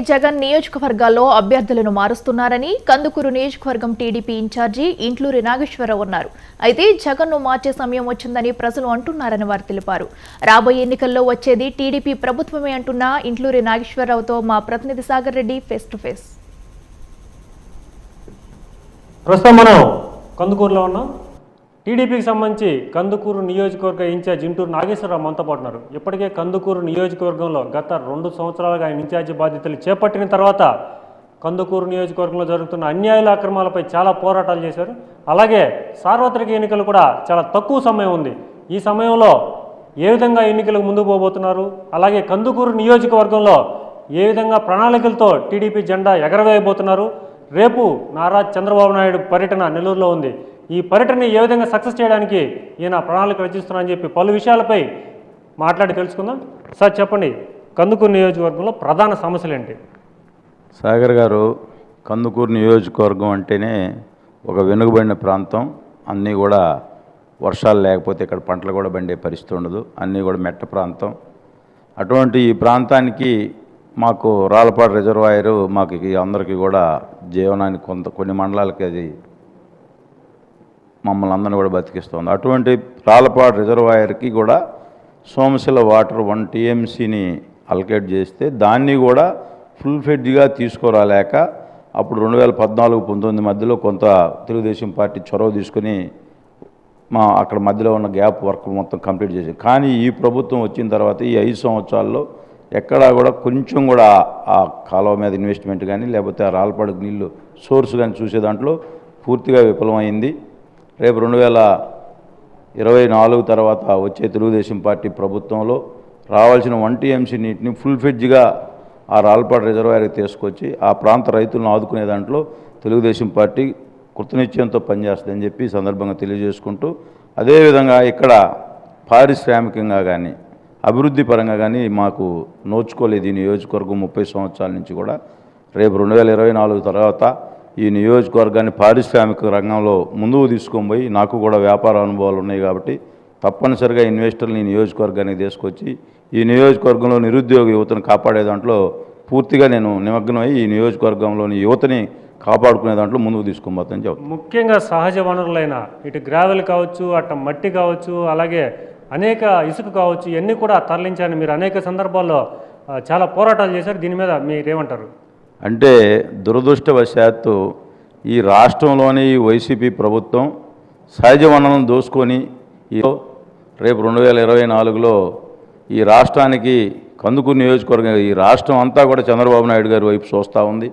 జగన్ నియోజకవర్గాల్లో అభ్యర్థులను మారుస్తున్నారని కందుకూరు నియోజకవర్గం టీడీపీ ఇన్ఛార్జి ఇంట్లూరి నాగేశ్వరరావు అన్నారు. అయితే జగన్ను మార్చే సమయం వచ్చిందని ప్రజలు అంటున్నారని వారు తెలిపారు. రాబోయే ఎన్నికల్లో వచ్చేది టీడీపీ ప్రభుత్వమే అంటున్న ఇంట్లూరి నాగేశ్వరరావుతో మా ప్రతినిధి Sagar Reddy face to face. ప్రస్తుతం మనం కందుకూరులో ఉన్నాం. టీడీపీకి సంబంధించి కందుకూరు నియోజకవర్గ ఇన్ఛార్జ్ ఇంటూరు నాగేశ్వరరావు మనతో పాటు ఉన్నారు. ఇప్పటికే కందుకూరు నియోజకవర్గంలో గత 2 సంవత్సరాలుగా ఆయన ఇన్ఛార్జి బాధ్యతలు చేపట్టిన తర్వాత కందుకూరు నియోజకవర్గంలో జరుగుతున్న అన్యాయాల అక్రమాలపై చాలా పోరాటాలు చేశారు. అలాగే సార్వత్రిక ఎన్నికలు కూడా చాలా తక్కువ సమయం ఉంది. ఈ సమయంలో ఏ విధంగా ఎన్నికలకు ముందుకు పోబోతున్నారు, అలాగే కందుకూరు నియోజకవర్గంలో ఏ విధంగా ప్రణాళికలతో టీడీపీ జెండా ఎగరవేయబోతున్నారు, రేపు నారా చంద్రబాబు నాయుడు పర్యటన నెల్లూరులో ఉంది. ఈ పర్యటనని ఏ విధంగా సక్సెస్ చేయడానికి ఈయన ప్రణాళిక రచిస్తున్నారని చెప్పి పలు విషయాలపై మాట్లాడి తెలుసుకుందాం. సార్ చెప్పండి, కందుకూరు నియోజకవర్గంలో ప్రధాన సమస్యలు ఏంటి? సాగర్ గారు, కందుకూరు నియోజకవర్గం అంటేనే ఒక వెనుకబడిన ప్రాంతం. అన్నీ కూడా వర్షాలు లేకపోతే ఇక్కడ పంటలు కూడా పండే పరిస్థితి ఉండదు. అన్నీ కూడా మెట్ట ప్రాంతం. అటువంటి ఈ ప్రాంతానికి మాకు రాళ్ళపాడు రిజర్వాయరు మాకు అందరికీ కూడా జీవనానికి కొన్ని మండలాలకి అది మమ్మల్ని అందరినీ కూడా బతికిస్తుంది. అటువంటి రాళ్ళపాడు రిజర్వాయర్కి కూడా సోమశిల వాటర్ 1 TMCని అలకేట్ చేస్తే దాన్ని కూడా ఫుల్ ఫెడ్జ్గా తీసుకురాలేక అప్పుడు 2014-19 మధ్యలో కొంత తెలుగుదేశం పార్టీ చొరవ తీసుకుని అక్కడ మధ్యలో ఉన్న గ్యాప్ వర్క్ మొత్తం కంప్లీట్ చేసింది. కానీ ఈ ప్రభుత్వం వచ్చిన తర్వాత ఈ 5 సంవత్సరాల్లో ఎక్కడా కూడా కొంచెం కూడా ఆ కాలువ మీద ఇన్వెస్ట్మెంట్ కానీ లేకపోతే ఆ రాళ్ళపాడుకు నీళ్ళు సోర్స్ కానీ చూసే దాంట్లో పూర్తిగా విఫలమైంది. రేపు 2024 తర్వాత వచ్చే తెలుగుదేశం పార్టీ ప్రభుత్వంలో రావాల్సిన 1 TMC నీటిని ఫుల్ ఫెడ్జ్గా ఆ రాళ్ళపాడు రిజర్వాయర్కి తీసుకొచ్చి ఆ ప్రాంత రైతులను ఆదుకునే దాంట్లో తెలుగుదేశం పార్టీ కృతనిశ్చయంతో పనిచేస్తుందని చెప్పి సందర్భంగా తెలియజేసుకుంటూ, అదేవిధంగా ఇక్కడ పారిశ్రామికంగా కానీ అభివృద్ధి పరంగా కానీ మాకు నోచుకోలేదు ఈ నియోజకవర్గం 30 సంవత్సరాల నుంచి కూడా. రేపు 2024 తర్వాత ఈ నియోజకవర్గాన్ని పారిశ్రామిక రంగంలో ముందుకు తీసుకొని పోయి, నాకు కూడా వ్యాపార అనుభవాలు ఉన్నాయి కాబట్టి తప్పనిసరిగా ఇన్వెస్టర్ని ఈ నియోజకవర్గానికి తీసుకొచ్చి ఈ నియోజకవర్గంలో నిరుద్యోగ యువతను కాపాడే దాంట్లో పూర్తిగా నేను నిమగ్నమై ఈ నియోజకవర్గంలోని యువతని కాపాడుకునే దాంట్లో ముందుకు తీసుకొని చెప్తాను. ముఖ్యంగా సహజ వనరులైన ఇటు గ్రావెల్ కావచ్చు, అటు మట్టి కావచ్చు, అలాగే అనేక ఇసుక కావచ్చు, ఇవన్నీ కూడా తరలించాలని మీరు అనేక సందర్భాల్లో చాలా పోరాటాలు చేశారు. దీని మీద మీరేమంటారు? అంటే దురదృష్టవశాత్తు ఈ రాష్ట్రంలోని వైసీపీ ప్రభుత్వం సహజ వనరులను దోసుకొని రేపు 2024లో ఈ రాష్ట్రానికి కందుకూరు నియోజకవర్గం ఈ రాష్ట్రం అంతా కూడా చంద్రబాబు నాయుడు గారి వైపు చూస్తూ ఉంది.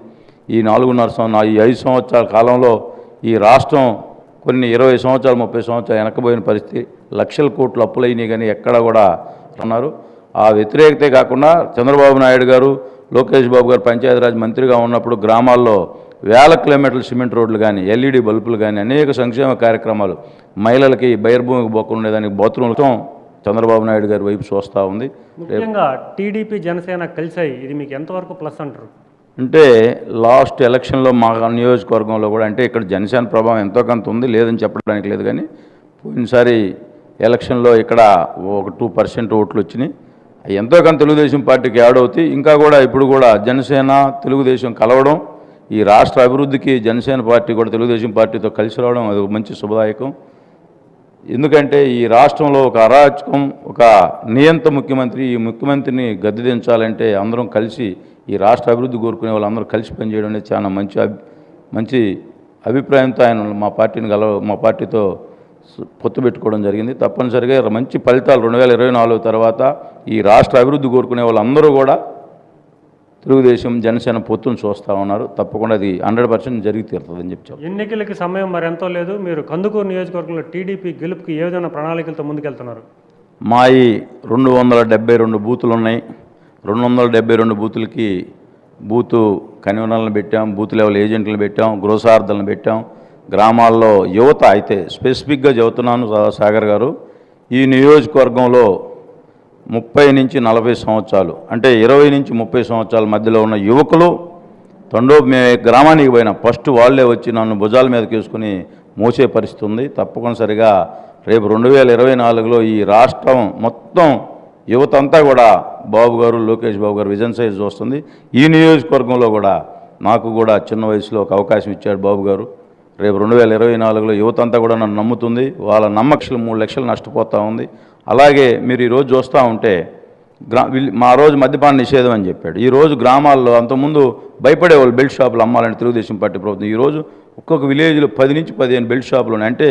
ఈ 5 సంవత్సరాల కాలంలో ఈ రాష్ట్రం కొన్ని 20 సంవత్సరాలు 30 సంవత్సరాలు వెనకబోయిన పరిస్థితి, లక్షల కోట్లు అప్పులైనవి కానీ ఎక్కడ కూడా ఉన్నారు. ఆ వ్యతిరేకతే కాకుండా చంద్రబాబు నాయుడు గారు, లోకేష్ బాబు గారు పంచాయతీరాజ్ మంత్రిగా ఉన్నప్పుడు గ్రామాల్లో 1000 కిలోమీటర్ల సిమెంట్ రోడ్లు కానీ, LED బల్బులు కానీ, అనేక సంక్షేమ కార్యక్రమాలు, మహిళలకి బహిర్భూమికి పోకుండేదానికి బాత్రూమ్లతో చంద్రబాబు నాయుడు గారి వైపు చూస్తూ ఉంది. ముఖ్యంగా టీడీపీ జనసేన కలిసాయి, ఇది మీకు ఎంతవరకు ప్లస్ అంటారు? అంటే లాస్ట్ ఎలక్షన్లో మా నియోజకవర్గంలో కూడా, అంటే ఇక్కడ జనసేన ప్రభావం ఎంతో కొంత ఉంది, లేదని చెప్పడానికి లేదు. కానీ పోయినసారి ఎలక్షన్లో ఇక్కడ ఒక 2% ఓట్లు వచ్చినాయి. ఎంతో కొంత తెలుగుదేశం పార్టీకి యాడ్ అవుతాయి. ఇంకా కూడా ఇప్పుడు కూడా జనసేన తెలుగుదేశం కలవడం, ఈ రాష్ట్ర అభివృద్ధికి జనసేన పార్టీ కూడా తెలుగుదేశం పార్టీతో కలిసి రావడం అది ఒక మంచి శుభదాయకం. ఎందుకంటే ఈ రాష్ట్రంలో ఒక అరాచకం, ఒక నియంత ముఖ్యమంత్రి, ఈ ముఖ్యమంత్రిని గద్దె దించాలంటే అందరం కలిసి ఈ రాష్ట్ర అభివృద్ధి కోరుకునే వాళ్ళందరూ కలిసి పనిచేయడం అనేది చాలా మంచి అభిప్రాయంతో ఆయన మా పార్టీతో పొత్తు పెట్టుకోవడం జరిగింది. తప్పనిసరిగా మంచి ఫలితాలు 2024 తర్వాత ఈ రాష్ట్ర అభివృద్ధి కోరుకునే వాళ్ళందరూ కూడా తెలుగుదేశం జనసేన పొత్తును చూస్తూ ఉన్నారు. తప్పకుండా అది 100% జరిగి తీరుతుందని చెప్పారు. ఎన్నికలకి సమయం మరి ఎంతో లేదు. మీరు కందుకూరు నియోజకవర్గంలో టీడీపీ గెలుపుకి ఏ విధమైన ప్రణాళికలతో ముందుకెళ్తున్నారు? మా ఈ 272 బూతులు ఉన్నాయి. 272 బూతులకి బూతు కన్వీనర్లను పెట్టాం, బూత్ లెవెల్ ఏజెంట్లను పెట్టాం, గృహసారథులను పెట్టాం. గ్రామాల్లో యువత అయితే స్పెసిఫిక్గా చెబుతున్నాను సాగర్ గారు, ఈ నియోజకవర్గంలో 30 నుంచి 40 సంవత్సరాలు, అంటే 20 నుంచి 30 సంవత్సరాల మధ్యలో ఉన్న యువకులు గ్రామానికి పోయినా ఫస్ట్ వాళ్ళే వచ్చి నన్ను భుజాల మీదకి వేసుకుని మోసే పరిస్థితి ఉంది. తప్పనిసరిగా రేపు 2024లో ఈ రాష్ట్రం మొత్తం యువత అంతా కూడా బాబు గారు, లోకేష్ బాబు గారు విజన్ సైజ్ చూస్తుంది. ఈ నియోజకవర్గంలో కూడా నాకు కూడా చిన్న వయసులో ఒక అవకాశం ఇచ్చాడు బాబు గారు. రేపు 2024లో యువత అంతా కూడా నన్ను నమ్ముతుంది. వాళ్ళ నమ్మకం 3 లక్షలు నష్టపోతూ ఉంది. అలాగే మీరు ఈరోజు చూస్తూ ఉంటే మా రోజు మద్యపాన నిషేధం అని చెప్పాడు. ఈరోజు గ్రామాల్లో అంతకుముందు భయపడేవాళ్ళు బెల్ట్ షాపులు అమ్మాలని తెలుగుదేశం పార్టీ ప్రభుత్వం. ఈరోజు ఒక్కొక్క విలేజ్లో 10 నుంచి 15 బెల్ట్ షాపులు ఉన్నాయి. అంటే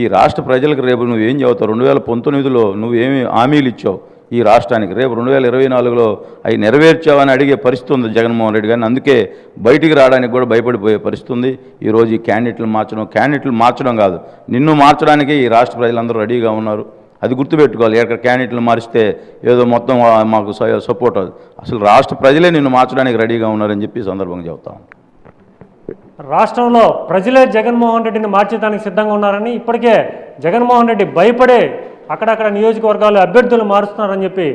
ఈ రాష్ట్ర ప్రజలకు రేపు నువ్వేం చెబుతావు? 2019లో నువ్వేమి హామీలు ఇచ్చావు ఈ రాష్ట్రానికి? రేపు 2024లో అవి నెరవేర్చావని అడిగే పరిస్థితి ఉంది జగన్మోహన్ రెడ్డి గారిని. అందుకే బయటికి రావడానికి కూడా భయపడిపోయే పరిస్థితి ఉంది. ఈరోజు ఈ క్యాండిడేట్లు మార్చడం కాదు, నిన్ను మార్చడానికి ఈ రాష్ట్ర ప్రజలందరూ రెడీగా ఉన్నారు. అది గుర్తుపెట్టుకోవాలి. ఎక్కడ క్యాండిడేట్లు మారిస్తే ఏదో మొత్తం మాకు సపోర్ట్ అవుతుంది. అసలు రాష్ట్ర ప్రజలే నిన్ను మార్చడానికి రెడీగా ఉన్నారని చెప్పి ఈ సందర్భంగా చెబుతాం. రాష్ట్రంలో ప్రజలే జగన్మోహన్ రెడ్డిని మార్చడానికి సిద్ధంగా ఉన్నారని, ఇప్పటికే జగన్మోహన్ రెడ్డి భయపడే అక్కడక్కడ నియోజకవర్గాలు అభ్యర్థులు మారుస్తున్నారని చెప్పి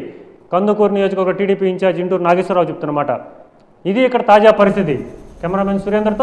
కందుకూరు నియోజకవర్గ టీడీపీ ఇన్ఛార్జ్ ఇంటూరు నాగేశ్వరరావు చెప్తున్నమాట. ఇది ఇక్కడ తాజా పరిస్థితి. కెమెరామెన్ సురేందర్తో